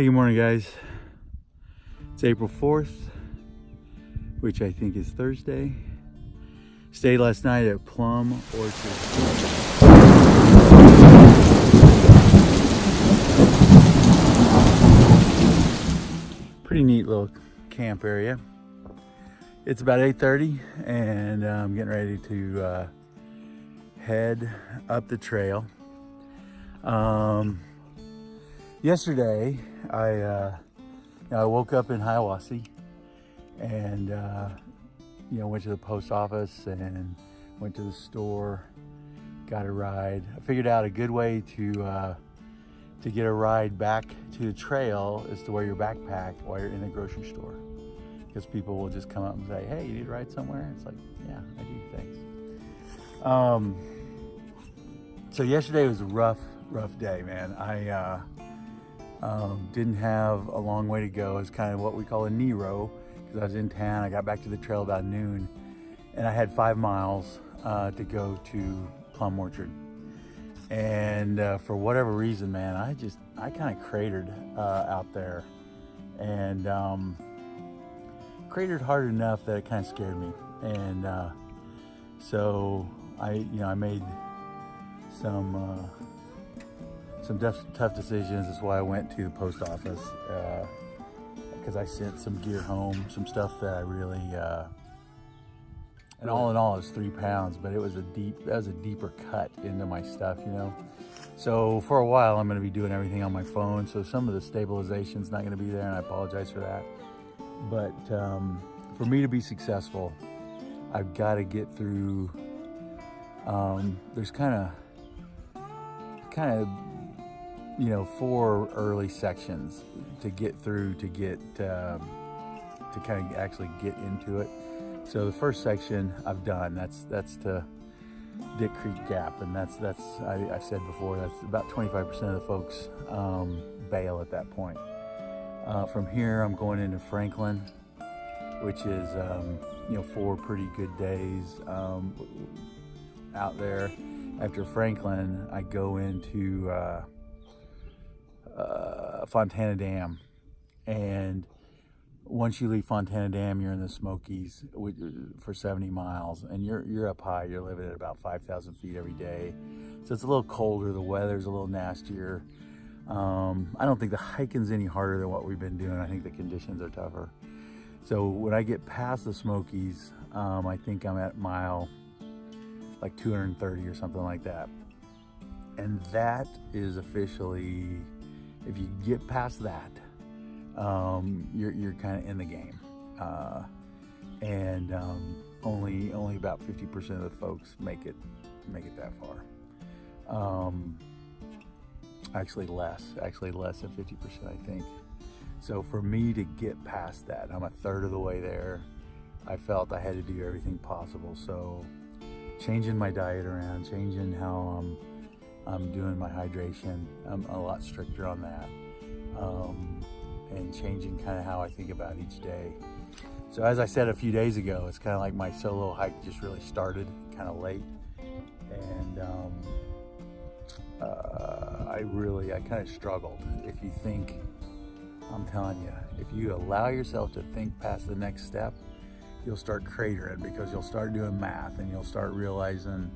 Hey, good morning, guys. It's April 4th, which I think is Thursday. Stayed last night at Plum Orchard. Pretty neat little camp area. It's about 8:30 and I'm getting ready to head up the trail. Yesterday, I woke up in Hiawassee and went to the post office and went to the store, got a ride. I figured out a good way to get a ride back to the trail is to wear your backpack while you're in the grocery store, because people will just come up and say, "Hey, you need a ride somewhere?" It's like, "Yeah, I do, thanks." So yesterday was a rough day, man. I didn't have a long way to go. It's kind of what we call a Nero, because I was in town. I got back to the trail about noon, and I had 5 miles to go to Plum Orchard. And for whatever reason, man, I kind of cratered out there, and cratered hard enough that it kind of scared me. And so I made some tough decisions. That's why I went to the post office, because I sent some gear home, some stuff that I really, and all in all, it's 3 pounds, but that was a deeper cut into my stuff, So for a while, I'm going to be doing everything on my phone. So some of the stabilization's not going to be there, and I apologize for that. But for me to be successful, I've got to get through. There's kind of 4 early sections to get through to kind of actually get into it. So the first section I've done, that's to Dick Creek Gap, and I've said before, that's about 25% of the folks bail at that point. From here, I'm going into Franklin, which is 4 pretty good days out there. After Franklin, I go into Fontana Dam, and once you leave Fontana Dam, you're in the Smokies for 70 miles, and you're up high. You're living at about 5,000 feet every day, so it's a little colder. The weather's a little nastier. I don't think the hiking's any harder than what we've been doing. I think the conditions are tougher. So when I get past the Smokies, I think I'm at mile like 230 or something like that, and that is officially, if you get past that, you're kind of in the game, and only about 50% of the folks make it that far. Actually less than 50%, I think. So for me to get past that, I'm a third of the way there. I felt I had to do everything possible. So changing my diet around, changing how I'm doing my hydration. I'm a lot stricter on that. And changing kind of how I think about each day. So as I said a few days ago, it's kind of like my solo hike just really started kind of late. And I kind of struggled. If you think, I'm telling you, if you allow yourself to think past the next step, you'll start cratering, because you'll start doing math and you'll start realizing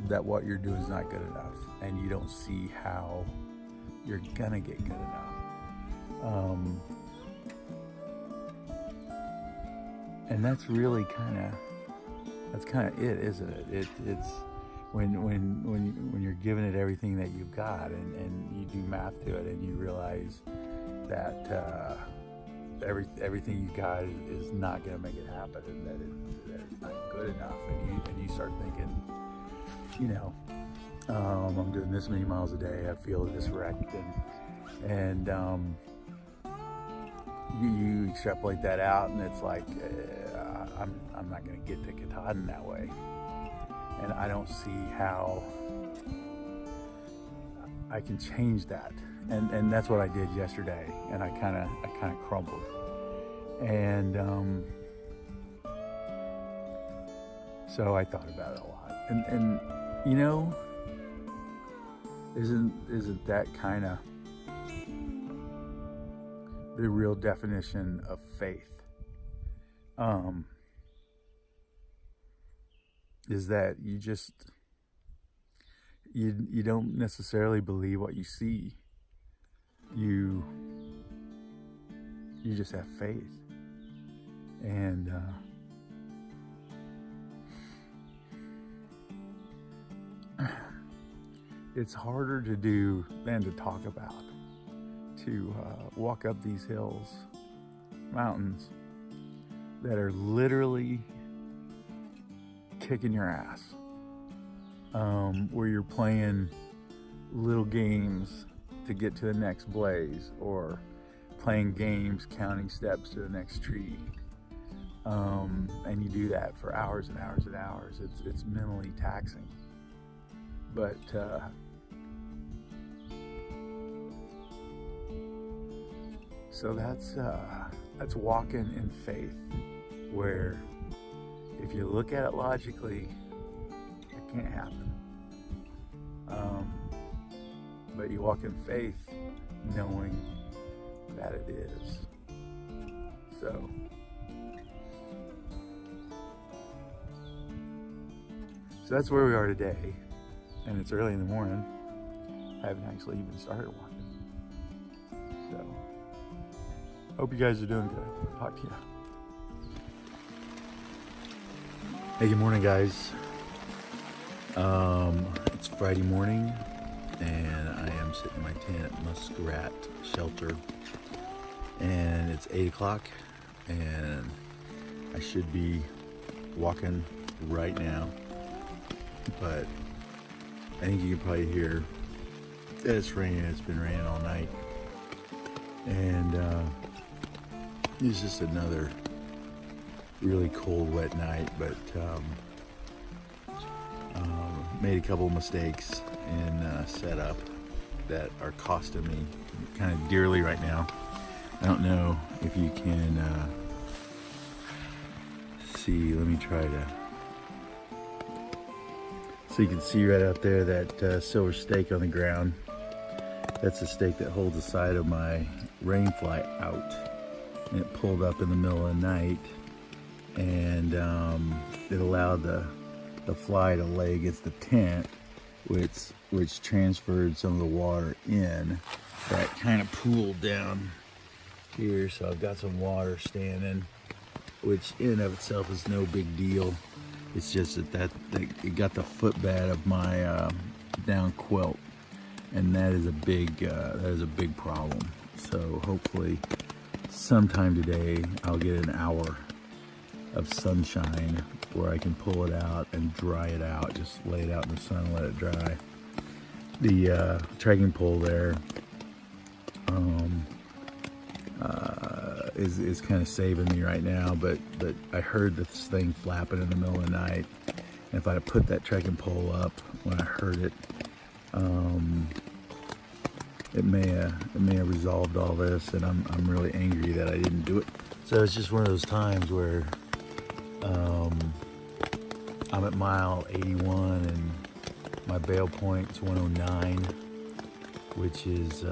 that what you're doing is not good enough, and you don't see how you're gonna get good enough. And that's really kind of it, isn't it? It's when you're giving it everything that you've got, and you do math to it, and you realize that everything you got is not going to make it happen, and that it's not good enough, and you start thinking, I'm doing this many miles a day, I feel this wrecked, and you extrapolate that out, and it's like, I'm not going to get to Katahdin that way, and I don't see how I can change that. And that's what I did yesterday, and I kind of crumbled. And so I thought about it a lot. And Isn't that kind of the real definition of faith? Is that you don't necessarily believe what you see. You just have faith. And it's harder to do than to talk about. To walk up these hills, mountains that are literally kicking your ass, where you're playing little games to get to the next blaze, or playing games counting steps to the next tree, and you do that for hours and hours and hours. It's mentally taxing, but so that's walking in faith, where if you look at it logically, it can't happen. But you walk in faith knowing that it is. So that's where we are today, and it's early in the morning. I haven't actually even started walking. So hope you guys are doing good. Talk to you. Hey, good morning, guys. It's Friday morning, and I am sitting in my tent at Muskrat Shelter, and it's 8 o'clock, and I should be walking right now, but I think you can probably hear that it's raining. It's been raining all night, and it's just another really cold, wet night, but made a couple mistakes in setup that are costing me kind of dearly right now. I don't know if you can see. Let me try to. So you can see right out there that silver stake on the ground. That's the stake that holds the side of my rain fly out. And it pulled up in the middle of the night, and it allowed the fly to lay against the tent, which transferred some of the water in. That kind of pooled down here, so I've got some water standing, which in and of itself is no big deal. It's just that it got the footbed of my down quilt, and that is a big problem. So hopefully sometime today I'll get an hour of sunshine where I can pull it out and dry it out. Just lay it out in the sun and let it dry. The trekking pole there is kind of saving me right now, but I heard this thing flapping in the middle of the night, and if I had put that trekking pole up when I heard it, it may have resolved all this, and I'm really angry that I didn't do it. So it's just one of those times where I'm at mile 81 and my bail point's 109, which is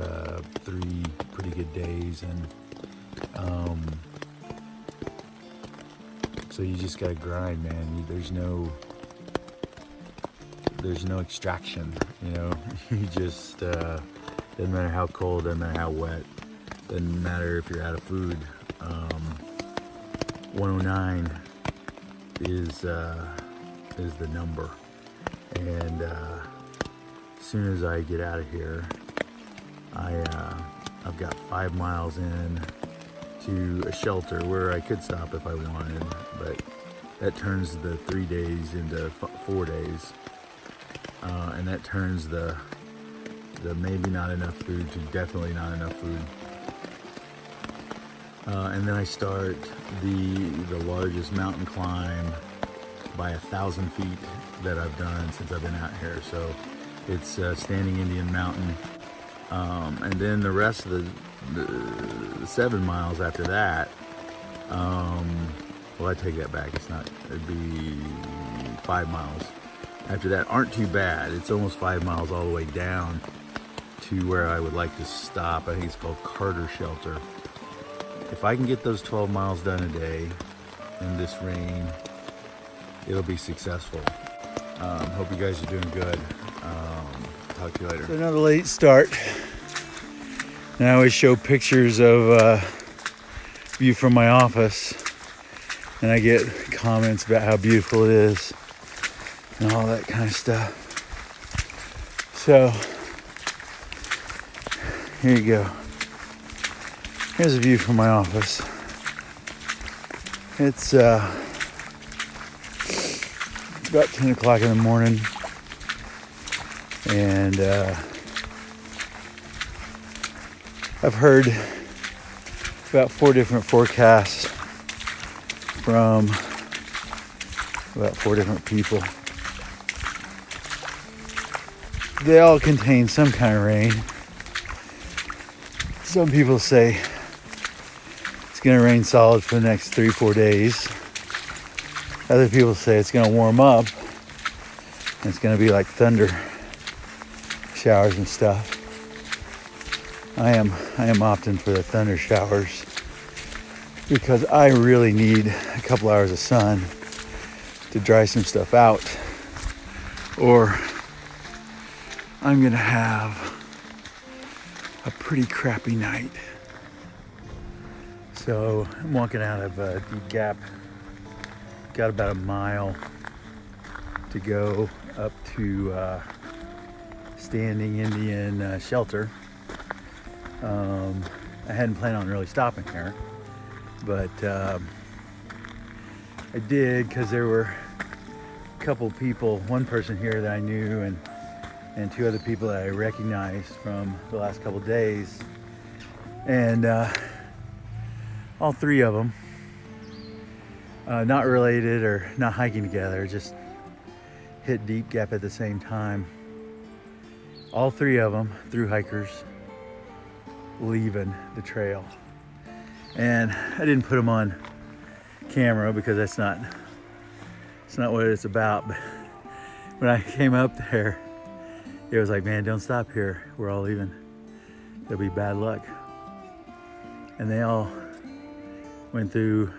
3 pretty good days, and so you just gotta grind, man. There's no extraction, you know. You just doesn't matter how cold, doesn't matter how wet, doesn't matter if you're out of food. 109 is the number, and as soon as I get out of here, I've got 5 miles in to a shelter where I could stop if I wanted, but that turns the 3 days into 4 days, and that turns the maybe not enough food to definitely not enough food. And then I start the largest mountain climb by 1,000 feet that I've done since I've been out here. So it's Standing Indian Mountain, and then the rest of the 7 miles after that. Well, I take that back. It'd be 5 miles after that. Aren't too bad. It's almost 5 miles all the way down to where I would like to stop. I think it's called Carter Shelter. If I can get those 12 miles done a day in this rain, it'll be successful. Hope you guys are doing good. Talk to you later. So another late start. And I always show pictures of view from my office, and I get comments about how beautiful it is and all that kind of stuff. So here you go. Here's a view from my office. It's about 10 o'clock in the morning, and I've heard about 4 different forecasts from about 4 different people. They all contain some kind of rain. Some people say it's going to rain solid for the next 3-4 days. Other people say it's going to warm up and it's going to be like thunder showers and stuff. I am opting for the thunder showers because I really need a couple hours of sun to dry some stuff out, or I'm gonna have a pretty crappy night. So I'm walking out of Deep Gap. Got about a mile to go up to Standing Indian Shelter. I hadn't planned on really stopping here, but I did because there were a couple people, one person here that I knew and 2 other people that I recognized from the last couple days, and all 3 of them, not related or not hiking together, just hit Deep Gap at the same time. All 3 of them through hikers leaving the trail, and I didn't put them on camera because it's not what it's about. But when I came up there, it was like, man, don't stop here, we're all leaving, it'll be bad luck. And they all went through,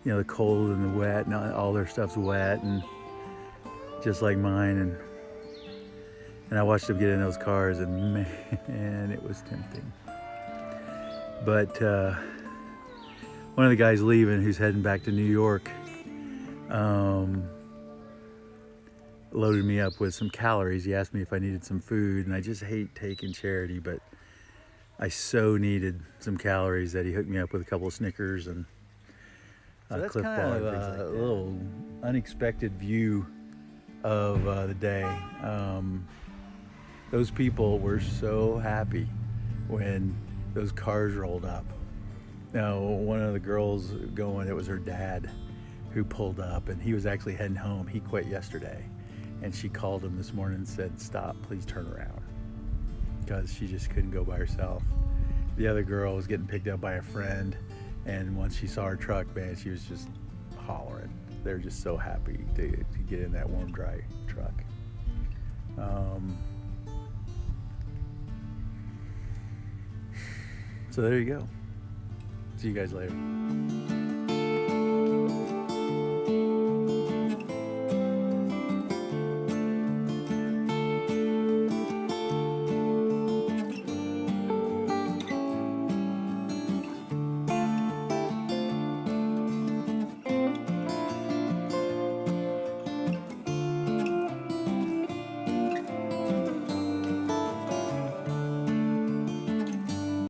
you know, the cold and the wet, and all their stuff's wet, and just like mine, and I watched them get in those cars, and man, it was tempting. But one of the guys leaving, who's heading back to New York, loaded me up with some calories. He asked me if I needed some food, and I just hate taking charity, but I so needed some calories that he hooked me up with a couple of Snickers and a Cliff Bar, and things like that. A little unexpected view of the day. Those people were so happy when those cars rolled up. Now, one of the girls going, it was her dad who pulled up, and he was actually heading home. He quit yesterday, and she called him this morning and said, stop, please turn around, because she just couldn't go by herself. The other girl was getting picked up by a friend, and once she saw her truck, man, she was just hollering. They're just so happy to get in that warm, dry truck. So there you go. See you guys later.